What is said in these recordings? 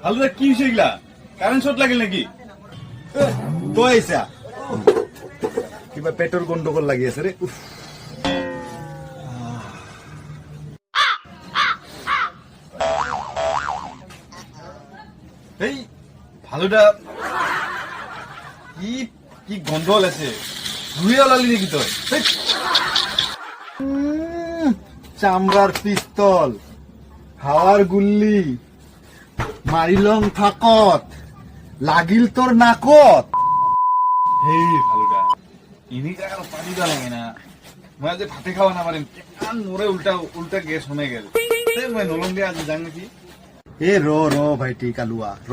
হালুদা কি সেগুলা current short লাগিল নাকি তো আইসা কিবা পেট্রোল গন্ডগোল লাগিয়েছে রে উফ। এই ভালুদা কি কি গন্ডগোল আছে ধুয়ে ওলালি নাকি তোর চামড়ার পিস্তল হাওয়ার গুল্লি মারিলং থাকত লাগিল তোর নাকত। হেই ভালুদা ইনি টাকার পানি দা লাগে না মই আজি ভাতে খাওয়া না পারিম কেমন মোরে উল্টা উল্টা গ্যাস হমে গেল মই নলম দিয়ে আজি যাং নাকি এ র র ভাইটি কালুয়া র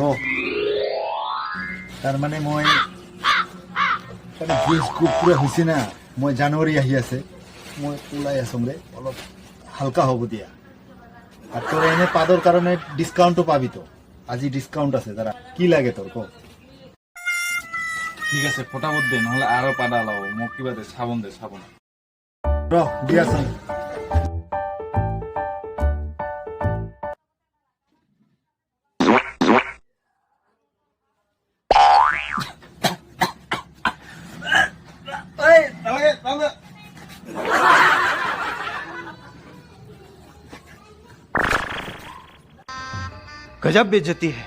তার মানে মই গেছ পুৰা হৈছে না মই জানুৱাৰী আহি আছে মই ওলাই আছোং ৰে অলপ হালকা হ'ব দিয়া আর তোর এনে পাদর কারণে ডিসকাউন্টও পাবি তো আজি ডিসকাউন্ট আছে তারা কি লাগে তোর কো ঠিক আছে ফটাফট দে নহলে আরো পাদা লাও মোক কিবা দে সাবন র দিয়াছোন এই নালাগে নালাগে गजब बेइज्जती है।